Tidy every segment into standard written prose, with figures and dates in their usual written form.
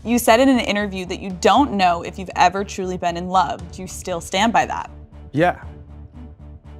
You said in an interview that you don't know if you've ever truly been in love. Do you still stand by that? Yeah.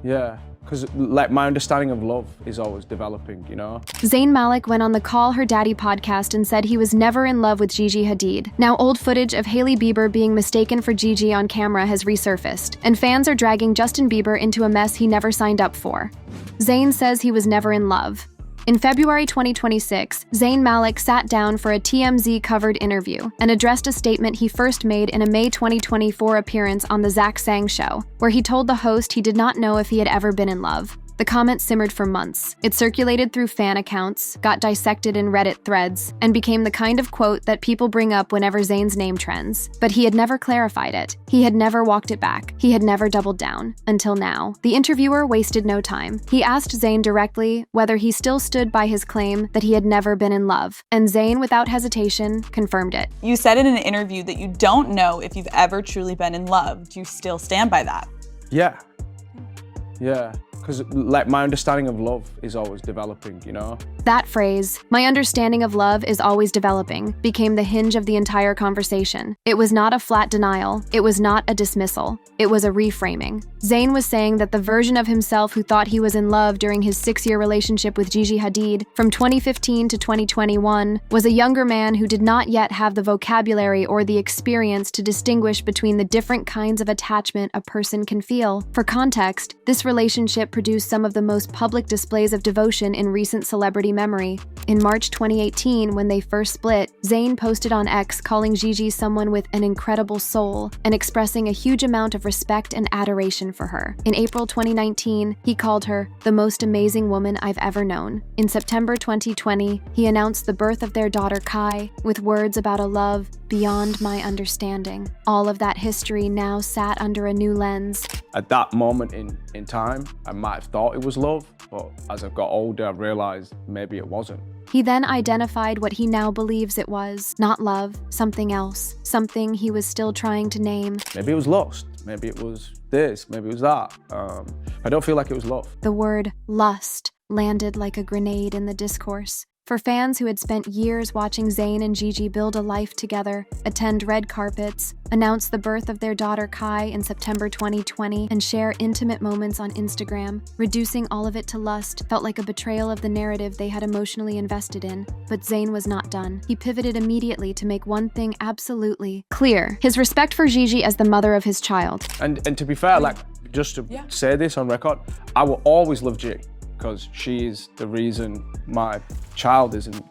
Yeah. Because like my understanding of love is always developing, you know? Zayn Malik went on the Call Her Daddy podcast and said he was never in love with Gigi Hadid. Now old footage of Hailey Bieber being mistaken for Gigi on camera has resurfaced, and fans are dragging Justin Bieber into a mess he never signed up for. Zayn says he was never in love. In February 2026, Zayn Malik sat down for a TMZ-covered interview and addressed a statement he first made in a May 2024 appearance on The Zach Sang Show, where he told the host he did not know if he had ever been in love. The comment simmered for months. It circulated through fan accounts, got dissected in Reddit threads, and became the kind of quote that people bring up whenever Zayn's name trends. But he had never clarified it. He had never walked it back. He had never doubled down. Until now. The interviewer wasted no time. He asked Zayn directly whether he still stood by his claim that he had never been in love, and Zayn, without hesitation, confirmed it. You said in an interview that you don't know if you've ever truly been in love. Do you still stand by that? Yeah. Yeah. Because like my understanding of love is always developing, you know? That phrase, "my understanding of love is always developing," became the hinge of the entire conversation. It was not a flat denial. It was not a dismissal. It was a reframing. Zayn was saying that the version of himself who thought he was in love during his 6-year relationship with Gigi Hadid from 2015 to 2021 was a younger man who did not yet have the vocabulary or the experience to distinguish between the different kinds of attachment a person can feel. For context, this relationship produced some of the most public displays of devotion in recent celebrity memory. In March 2018, when they first split, Zayn posted on X calling Gigi someone with an incredible soul and expressing a huge amount of respect and adoration for her. In April 2019, he called her the most amazing woman I've ever known. In September 2020, he announced the birth of their daughter Kai with words about a love beyond my understanding. All of that history now sat under a new lens. At that moment in time, I might have thought it was love, but as I've got older, I've realized maybe it wasn't. He then identified what he now believes it was. Not love, something else. Something he was still trying to name. Maybe it was lust. Maybe it was this. Maybe it was that. I don't feel like it was love. The word lust landed like a grenade in the discourse. For fans who had spent years watching Zayn and Gigi build a life together, attend red carpets, announce the birth of their daughter Kai in September 2020, and share intimate moments on Instagram, reducing all of it to lust felt like a betrayal of the narrative they had emotionally invested in. But Zayn was not done. He pivoted immediately to make one thing absolutely clear: his respect for Gigi as the mother of his child. And to be fair, like, just to say this on record, I will always love G, because she is the reason my child isn't,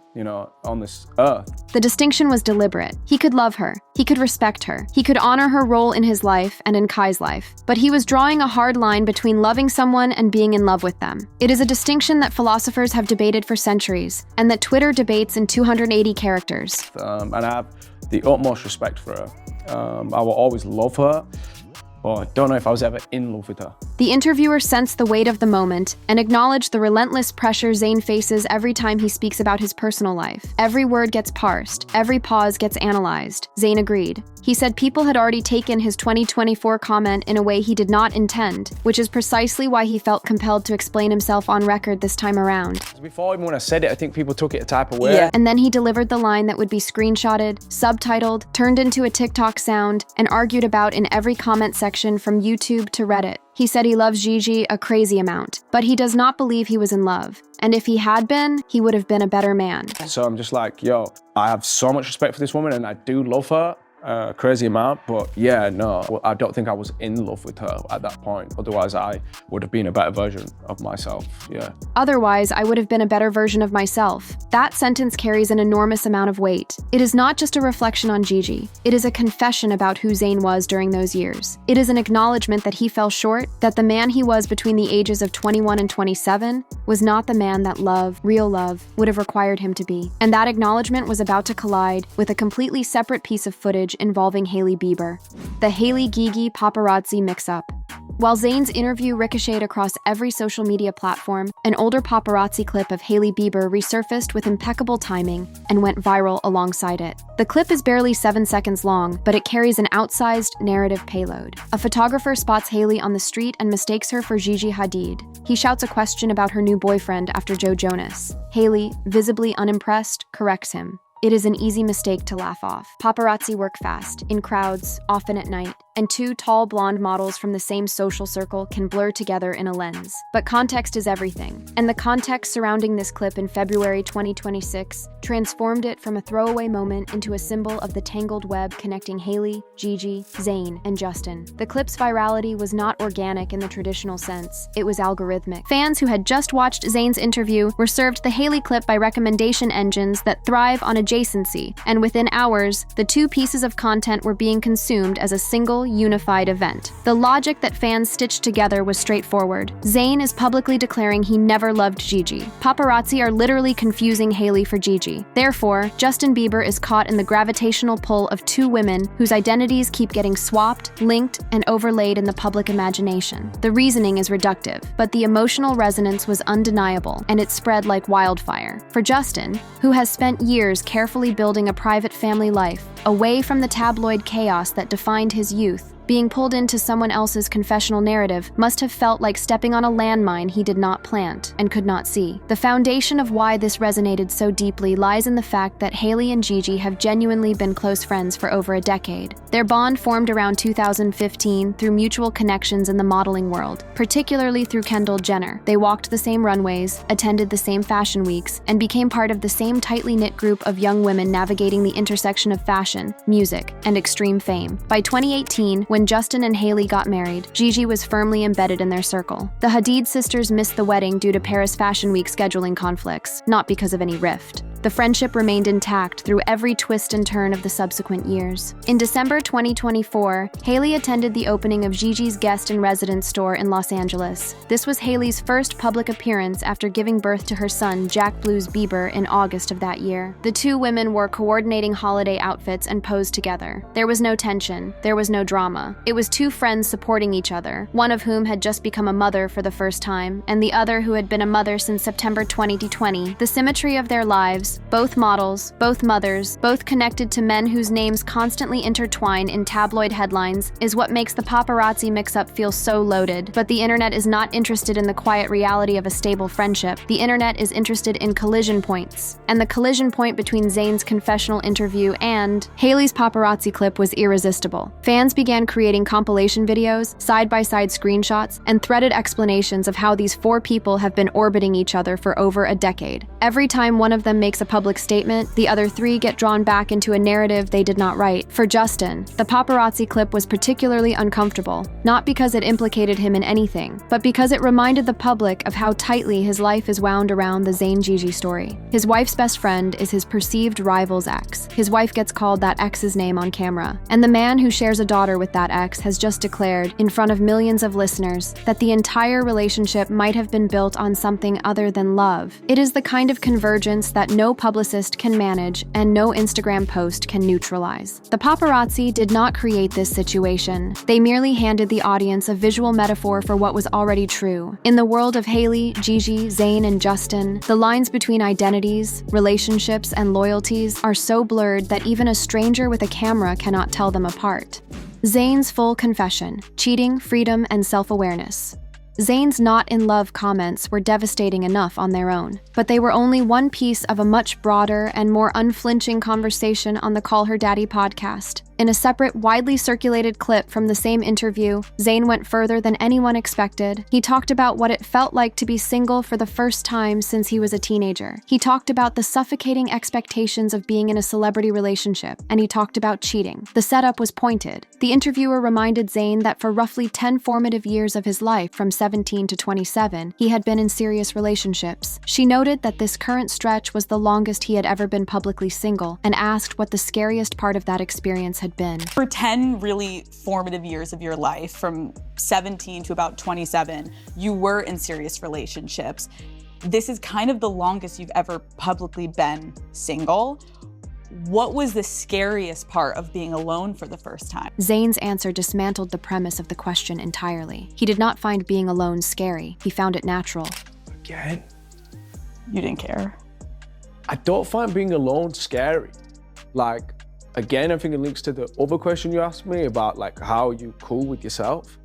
on this earth. The distinction was deliberate. He could love her. He could respect her. He could honor her role in his life and in Kai's life. But he was drawing a hard line between loving someone and being in love with them. It is a distinction that philosophers have debated for centuries, and that Twitter debates in 280 characters. And I have the utmost respect for her. I will always love her. Well, I don't know if I was ever in love with her. The interviewer sensed the weight of the moment and acknowledged the relentless pressure Zayn faces every time he speaks about his personal life. Every word gets parsed, every pause gets analyzed. Zayn agreed. He said people had already taken his 2024 comment in a way he did not intend, which is precisely why he felt compelled to explain himself on record this time around. Before, even when I said it, I think people took it a type of way. Yeah. And then he delivered the line that would be screenshotted, subtitled, turned into a TikTok sound, and argued about in every comment section from YouTube to Reddit. He said he loves Gigi a crazy amount, but he does not believe he was in love. And if he had been, he would have been a better man. So I'm just like, yo, I have so much respect for this woman and I do love her. Crazy amount, but yeah, no, I don't think I was in love with her at that point. Otherwise, I would have been a better version of myself, yeah. Otherwise, I would have been a better version of myself. That sentence carries an enormous amount of weight. It is not just a reflection on Gigi. It is a confession about who Zayn was during those years. It is an acknowledgement that he fell short, that the man he was between the ages of 21 and 27 was not the man that love, real love, would have required him to be. And that acknowledgement was about to collide with a completely separate piece of footage involving Hailey Bieber, the Hailey-Gigi paparazzi mix-up. While Zayn's interview ricocheted across every social media platform, an older paparazzi clip of Hailey Bieber resurfaced with impeccable timing and went viral alongside it. The clip is barely 7 seconds long, but it carries an outsized narrative payload. A photographer spots Hailey on the street and mistakes her for Gigi Hadid. He shouts a question about her new boyfriend after Joe Jonas. Hailey, visibly unimpressed, corrects him. It is an easy mistake to laugh off. Paparazzi work fast, in crowds, often at night, and two tall blonde models from the same social circle can blur together in a lens. But context is everything, and the context surrounding this clip in February 2026 transformed it from a throwaway moment into a symbol of the tangled web connecting Hailey, Gigi, Zayn, and Justin. The clip's virality was not organic in the traditional sense, it was algorithmic. Fans who had just watched Zayn's interview were served the Hailey clip by recommendation engines that thrive on adjacency, and within hours, the two pieces of content were being consumed as a single, unified event. The logic that fans stitched together was straightforward. Zayn is publicly declaring he never loved Gigi. Paparazzi are literally confusing Hailey for Gigi. Therefore, Justin Bieber is caught in the gravitational pull of two women whose identities keep getting swapped, linked, and overlaid in the public imagination. The reasoning is reductive, but the emotional resonance was undeniable, and it spread like wildfire. For Justin, who has spent years carefully building a private family life, away from the tabloid chaos that defined his youth, being pulled into someone else's confessional narrative must have felt like stepping on a landmine he did not plant and could not see. The foundation of why this resonated so deeply lies in the fact that Hailey and Gigi have genuinely been close friends for over a decade. Their bond formed around 2015 through mutual connections in the modeling world, particularly through Kendall Jenner. They walked the same runways, attended the same fashion weeks, and became part of the same tightly knit group of young women navigating the intersection of fashion, music, and extreme fame. By 2018, when Justin and Hailey got married, Gigi was firmly embedded in their circle. The Hadid sisters missed the wedding due to Paris Fashion Week scheduling conflicts, not because of any rift. The friendship remained intact through every twist and turn of the subsequent years. In December 2024, Hailey attended the opening of Gigi's guest-in-residence store in Los Angeles. This was Hailey's first public appearance after giving birth to her son, Jack Blues Bieber, in August of that year. The two women wore coordinating holiday outfits and posed together. There was no tension, there was no drama. It was two friends supporting each other, one of whom had just become a mother for the first time, and the other who had been a mother since September 2020. The symmetry of their lives, both models, both mothers, both connected to men whose names constantly intertwine in tabloid headlines, is what makes the paparazzi mix-up feel so loaded. But the internet is not interested in the quiet reality of a stable friendship. The internet is interested in collision points. And the collision point between Zayn's confessional interview and Hailey's paparazzi clip was irresistible. Fans began creating compilation videos, side-by-side screenshots, and threaded explanations of how these four people have been orbiting each other for over a decade. Every time one of them makes a public statement, the other three get drawn back into a narrative they did not write. For Justin, the paparazzi clip was particularly uncomfortable, not because it implicated him in anything, but because it reminded the public of how tightly his life is wound around the Zayn-Gigi story. His wife's best friend is his perceived rival's ex. His wife gets called that ex's name on camera, and the man who shares a daughter with that ex has just declared, in front of millions of listeners, that the entire relationship might have been built on something other than love. It is the kind of convergence that no publicist can manage and no Instagram post can neutralize. The paparazzi did not create this situation. They merely handed the audience a visual metaphor for what was already true. In the world of Hailey, Gigi, Zayn, and Justin, the lines between identities, relationships, and loyalties are so blurred that even a stranger with a camera cannot tell them apart. Zayn's full confession: cheating, freedom, and self-awareness. Zayn's not in love comments were devastating enough on their own, but they were only one piece of a much broader and more unflinching conversation on the Call Her Daddy podcast. In a separate, widely circulated clip from the same interview, Zayn went further than anyone expected. He talked about what it felt like to be single for the first time since he was a teenager. He talked about the suffocating expectations of being in a celebrity relationship, and he talked about cheating. The setup was pointed. The interviewer reminded Zayn that for roughly 10 formative years of his life, from 17 to 27, he had been in serious relationships. She noted that this current stretch was the longest he had ever been publicly single, and asked what the scariest part of that experience had been. For 10 really formative years of your life, from 17 to about 27, you were in serious relationships. This is kind of the longest you've ever publicly been single. What was the scariest part of being alone for the first time? Zayn's answer dismantled the premise of the question entirely. He did not find being alone scary. He found it natural. Again? You didn't care? I don't find being alone scary. Again, I think it links to the other question you asked me about how are you cool with yourself?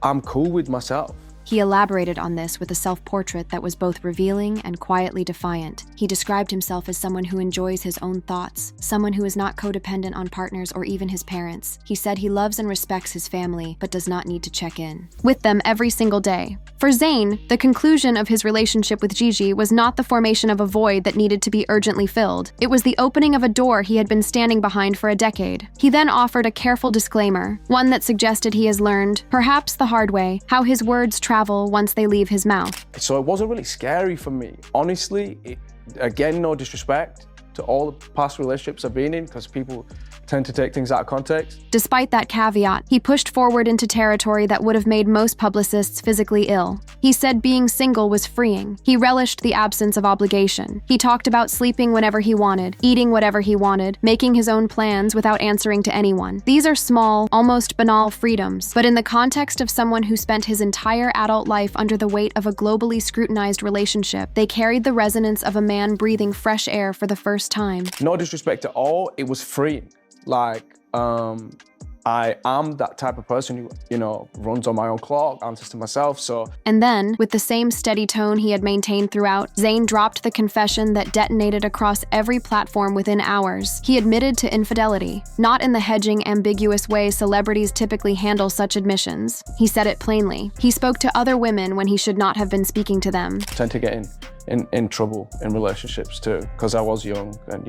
I'm cool with myself. He elaborated on this with a self-portrait that was both revealing and quietly defiant. He described himself as someone who enjoys his own thoughts, someone who is not codependent on partners or even his parents. He said he loves and respects his family, but does not need to check in with them every single day. For Zayn, the conclusion of his relationship with Gigi was not the formation of a void that needed to be urgently filled. It was the opening of a door he had been standing behind for a decade. He then offered a careful disclaimer, one that suggested he has learned, perhaps the hard way, how his words travel once they leave his mouth. So it wasn't really scary for me. Honestly, again, no disrespect to all the past relationships I've been in, because people tend to take things out of context. Despite that caveat, he pushed forward into territory that would have made most publicists physically ill. He said being single was freeing. He relished the absence of obligation. He talked about sleeping whenever he wanted, eating whatever he wanted, making his own plans without answering to anyone. These are small, almost banal freedoms, but in the context of someone who spent his entire adult life under the weight of a globally scrutinized relationship, they carried the resonance of a man breathing fresh air for the first time. No disrespect at all, it was freeing. Like, I am that type of person who, runs on my own clock, answers to myself, so. And then, with the same steady tone he had maintained throughout, Zayn dropped the confession that detonated across every platform within hours. He admitted to infidelity, not in the hedging, ambiguous way celebrities typically handle such admissions. He said it plainly. He spoke to other women when he should not have been speaking to them. I tend to get in trouble in relationships too, because I was young and,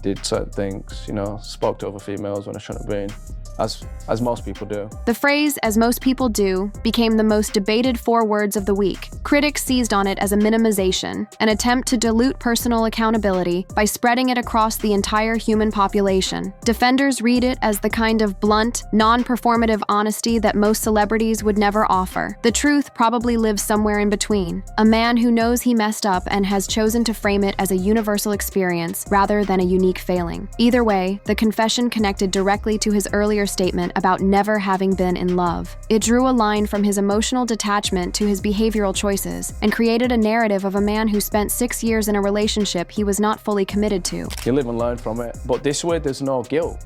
did certain things, spoke to other females when I shouldn't have been, as most people do. The phrase, "as most people do," became the most debated 4 words of the week. Critics seized on it as a minimization, an attempt to dilute personal accountability by spreading it across the entire human population. Defenders read it as the kind of blunt, non-performative honesty that most celebrities would never offer. The truth probably lives somewhere in between. A man who knows he messed up and has chosen to frame it as a universal experience rather than a unique failing. Either way, the confession connected directly to his earlier statement about never having been in love. It drew a line from his emotional detachment to his behavioral choices and created a narrative of a man who spent 6 years in a relationship he was not fully committed to. You live and learn from it, but this way there's no guilt,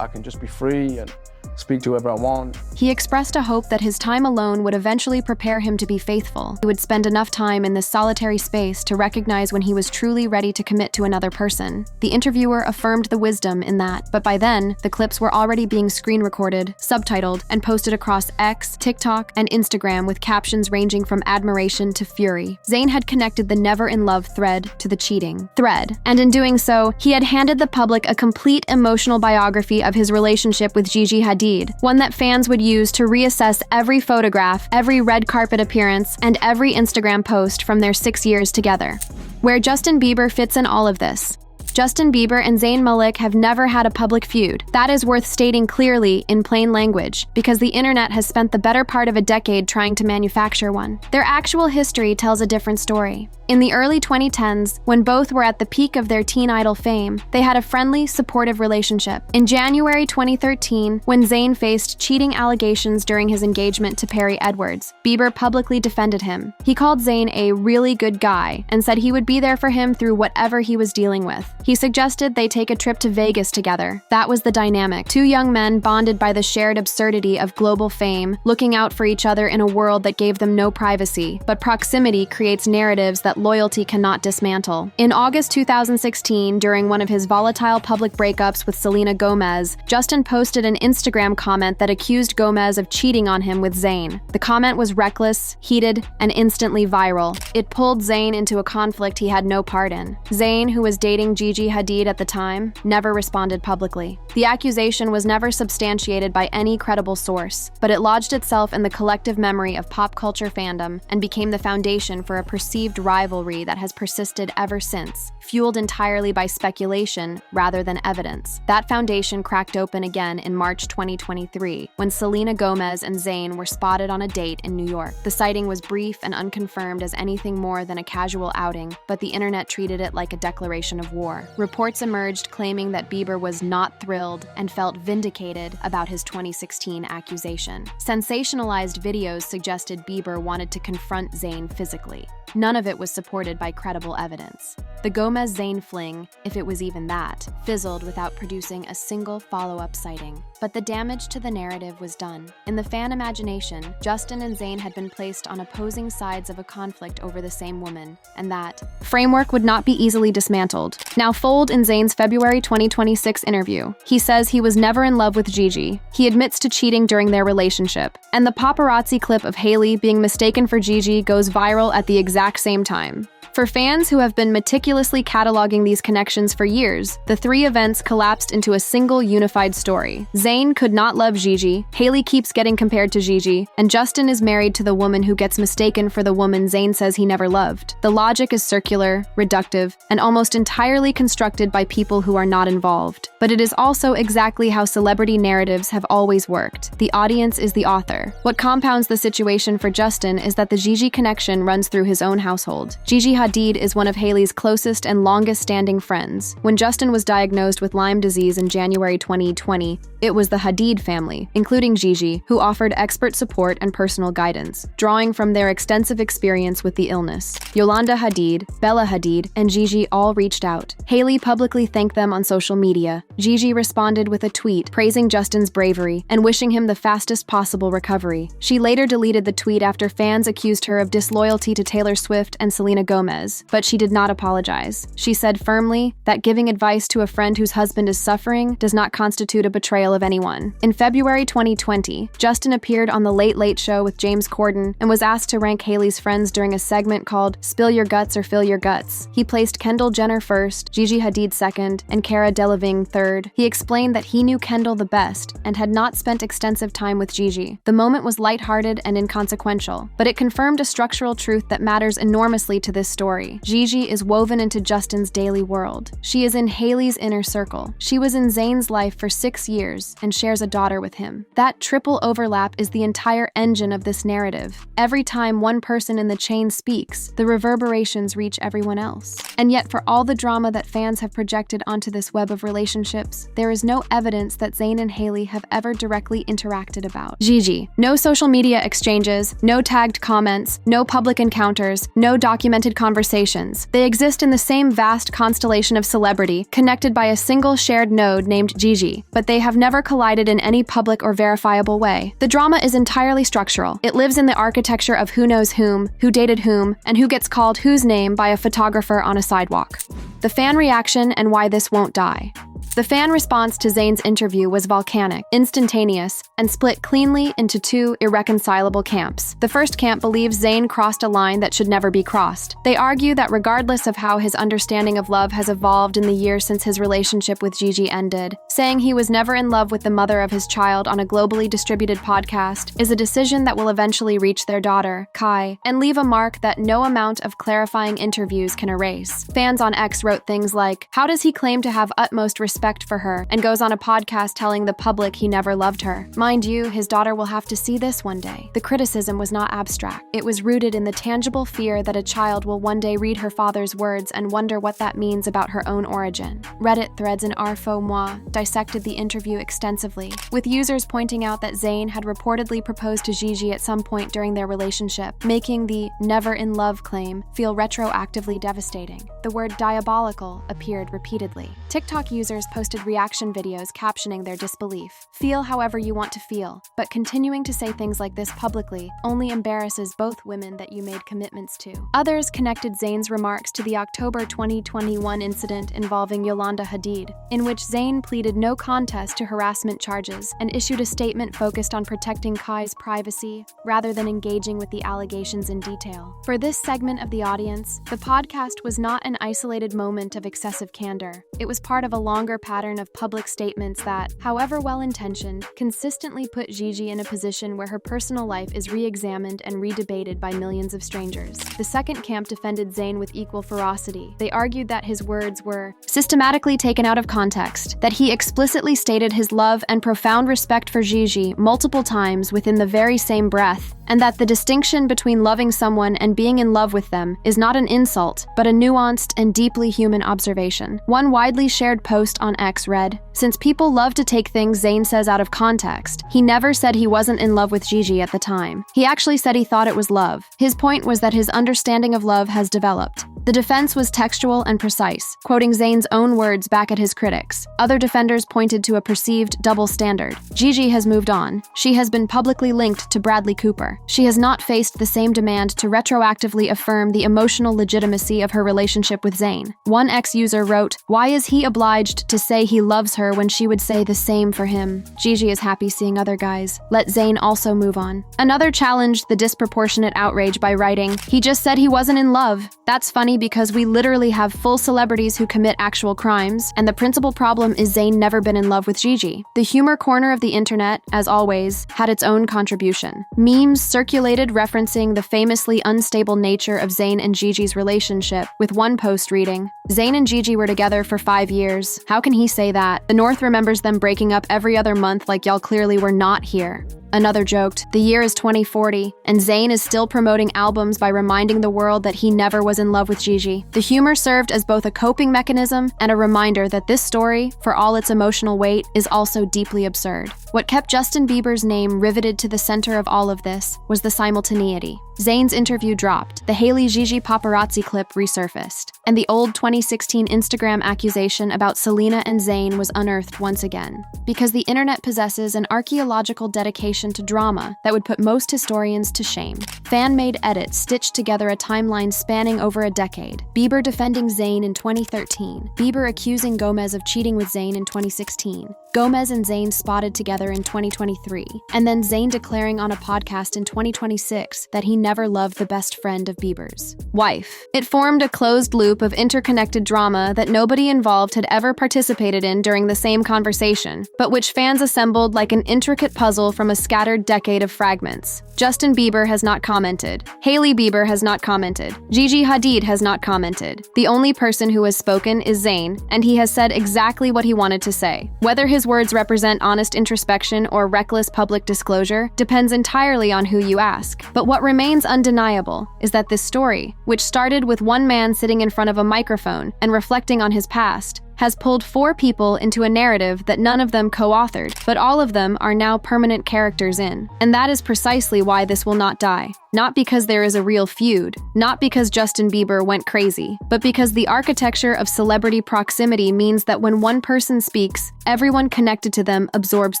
I can just be free and speak to whoever I want. He expressed a hope that his time alone would eventually prepare him to be faithful. He would spend enough time in this solitary space to recognize when he was truly ready to commit to another person. The interviewer affirmed the wisdom in that, but by then, the clips were already being screen recorded, subtitled, and posted across X, TikTok, and Instagram with captions ranging from admiration to fury. Zayn had connected the never in love thread to the cheating thread, and in doing so, he had handed the public a complete emotional biography of his relationship with Gigi Hadid, one that fans would use to reassess every photograph, every red carpet appearance, and every Instagram post from their 6 years together. Where Justin Bieber fits in all of this. Justin Bieber and Zayn Malik have never had a public feud. That is worth stating clearly in plain language, because the internet has spent the better part of a decade trying to manufacture one. Their actual history tells a different story. In the early 2010s, when both were at the peak of their teen idol fame, they had a friendly, supportive relationship. In January 2013, when Zayn faced cheating allegations during his engagement to Perry Edwards, Bieber publicly defended him. He called Zayn a really good guy and said he would be there for him through whatever he was dealing with. He suggested they take a trip to Vegas together. That was the dynamic. 2 young men bonded by the shared absurdity of global fame, looking out for each other in a world that gave them no privacy. But proximity creates narratives that loyalty cannot dismantle. In August 2016, during one of his volatile public breakups with Selena Gomez, Justin posted an Instagram comment that accused Gomez of cheating on him with Zayn. The comment was reckless, heated, and instantly viral. It pulled Zayn into a conflict he had no part in. Zayn, who was dating Gigi Hadid at the time, never responded publicly. The accusation was never substantiated by any credible source, but it lodged itself in the collective memory of pop culture fandom and became the foundation for a perceived rivalry that has persisted ever since, fueled entirely by speculation rather than evidence. That foundation cracked open again in March 2023, when Selena Gomez and Zayn were spotted on a date in New York. The sighting was brief and unconfirmed as anything more than a casual outing, but the internet treated it like a declaration of war. Reports emerged claiming that Bieber was not thrilled and felt vindicated about his 2016 accusation. Sensationalized videos suggested Bieber wanted to confront Zayn physically. None of it was supported by credible evidence. The Gomez-Zayn fling, if it was even that, fizzled without producing a single follow-up sighting. But the damage to the narrative was done. In the fan imagination, Justin and Zayn had been placed on opposing sides of a conflict over the same woman, and that framework would not be easily dismantled. Now fold in Zayn's February 2026 interview. He says he was never in love with Gigi. He admits to cheating during their relationship. And the paparazzi clip of Hailey being mistaken for Gigi goes viral at the exact same time. For fans who have been meticulously cataloging these connections for years, the three events collapsed into a single unified story. Zayn could not love Gigi, Hailey keeps getting compared to Gigi, and Justin is married to the woman who gets mistaken for the woman Zayn says he never loved. The logic is circular, reductive, and almost entirely constructed by people who are not involved. But it is also exactly how celebrity narratives have always worked. The audience is the author. What compounds the situation for Justin is that the Gigi connection runs through his own household. Gigi Hadid is one of Hailey's closest and longest-standing friends. When Justin was diagnosed with Lyme disease in January 2020, it was the Hadid family, including Gigi, who offered expert support and personal guidance, drawing from their extensive experience with the illness. Yolanda Hadid, Bella Hadid, and Gigi all reached out. Hailey publicly thanked them on social media. Gigi responded with a tweet praising Justin's bravery and wishing him the fastest possible recovery. She later deleted the tweet after fans accused her of disloyalty to Taylor Swift and Selena Gomez, but she did not apologize. She said firmly that giving advice to a friend whose husband is suffering does not constitute a betrayal of anyone. In February 2020, Justin appeared on The Late Late Show with James Corden and was asked to rank Hailey's friends during a segment called Spill Your Guts or Fill Your Guts. He placed Kendall Jenner first, Gigi Hadid second, and Cara Delevingne third. He explained that he knew Kendall the best and had not spent extensive time with Gigi. The moment was lighthearted and inconsequential, but it confirmed a structural truth that matters enormously to this story. Gigi is woven into Justin's daily world. She is in Hailey's inner circle. She was in Zayn's life for 6 years and shares a daughter with him. That triple overlap is the entire engine of this narrative. Every time one person in the chain speaks, the reverberations reach everyone else. And yet, for all the drama that fans have projected onto this web of relationships, there is no evidence that Zayn and Hailey have ever directly interacted about. Gigi. No social media exchanges, no tagged comments, no public encounters, no documented conversations. They exist in the same vast constellation of celebrity, connected by a single shared node named Gigi, but they have never collided in any public or verifiable way. The drama is entirely structural. It lives in the architecture of who knows whom, who dated whom, and who gets called whose name by a photographer on a sidewalk. The fan reaction and why this won't die. The fan response to Zayn's interview was volcanic, instantaneous, and split cleanly into two irreconcilable camps. The first camp believes Zayn crossed a line that should never be crossed. They argue that regardless of how his understanding of love has evolved in the years since his relationship with Gigi ended, saying he was never in love with the mother of his child on a globally distributed podcast is a decision that will eventually reach their daughter, Kai, and leave a mark that no amount of clarifying interviews can erase. Fans on X wrote things like, "How does he claim to have utmost respect for her and goes on a podcast telling the public he never loved her? Mind you, his daughter will have to see this one day." The criticism was not abstract. It was rooted in the tangible fear that a child will one day read her father's words and wonder what that means about her own origin. Reddit threads in r/moi dissected the interview extensively, with users pointing out that Zayn had reportedly proposed to Gigi at some point during their relationship, making the "never in love" claim feel retroactively devastating. The word diabolical appeared repeatedly. TikTok users posted reaction videos captioning their disbelief. Feel however you want to feel, but continuing to say things like this publicly only embarrasses both women that you made commitments to. Others connected Zayn's remarks to the October 2021 incident involving Yolanda Hadid, in which Zayn pleaded no contest to harassment charges and issued a statement focused on protecting Kai's privacy rather than engaging with the allegations in detail. For this segment of the audience, the podcast was not an isolated moment of excessive candor. It was part of a longer pattern of public statements that, however well-intentioned, consistently put Gigi in a position where her personal life is re-examined and redebated by millions of strangers. The second camp defended Zayn with equal ferocity. They argued that his words were systematically taken out of context, that he explicitly stated his love and profound respect for Gigi multiple times within the very same breath, and that the distinction between loving someone and being in love with them is not an insult, but a nuanced and deeply human observation. One widely shared post on X read, "Since people love to take things Zayn says out of context, he never said he wasn't in love with Gigi at the time. He actually said he thought it was love. His point was that his understanding of love has developed. The defense was textual and precise, quoting Zayn's own words back at his critics. Other defenders pointed to a perceived double standard. Gigi has moved on. She has been publicly linked to Bradley Cooper. She has not faced the same demand to retroactively affirm the emotional legitimacy of her relationship with Zayn. One ex-user wrote, "Why is he obliged to say he loves her when she would say the same for him? Gigi is happy seeing other guys. Let Zayn also move on." Another challenged the disproportionate outrage by writing, "He just said he wasn't in love. That's funny because we literally have full celebrities who commit actual crimes, and the principal problem is Zayn never been in love with Gigi." The humor corner of the internet, as always, had its own contribution. Memes circulated referencing the famously unstable nature of Zayn and Gigi's relationship, with one post reading, "Zayn and Gigi were together for 5 years. How can he say that? The North remembers them breaking up every other month like y'all clearly were not here." Another joked, "The year is 2040, and Zayn is still promoting albums by reminding the world that he never was in love with Gigi." The humor served as both a coping mechanism and a reminder that this story, for all its emotional weight, is also deeply absurd. What kept Justin Bieber's name riveted to the center of all of this was the simultaneity. Zayn's interview dropped, the Hailey-Gigi paparazzi clip resurfaced, and the old 2016 Instagram accusation about Selena and Zayn was unearthed once again. Because the internet possesses an archaeological dedication to drama that would put most historians to shame. Fan-made edits stitched together a timeline spanning over a decade. Bieber defending Zayn in 2013, Bieber accusing Gomez of cheating with Zayn in 2016, Gomez and Zayn spotted together in 2023, and then Zayn declaring on a podcast in 2026 that he never loved the best friend of Bieber's wife. It formed a closed loop of interconnected drama that nobody involved had ever participated in during the same conversation, but which fans assembled like an intricate puzzle from a scattered decade of fragments. Justin Bieber has not commented. Hailey Bieber has not commented. Gigi Hadid has not commented. The only person who has spoken is Zayn, and he has said exactly what he wanted to say. Whether his words represent honest introspection or reckless public disclosure depends entirely on who you ask. But what remains undeniable is that this story, which started with one man sitting in front of a microphone and reflecting on his past, has pulled 4 people into a narrative that none of them co-authored, but all of them are now permanent characters in. And that is precisely why this will not die. Not because there is a real feud, not because Justin Bieber went crazy, but because the architecture of celebrity proximity means that when one person speaks, everyone connected to them absorbs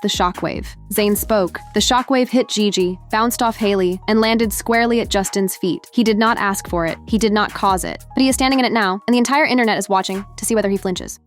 the shockwave. Zayn spoke. The shockwave hit Gigi, bounced off Hailey, and landed squarely at Justin's feet. He did not ask for it. He did not cause it. But he is standing in it now, and the entire internet is watching to see whether he flinches.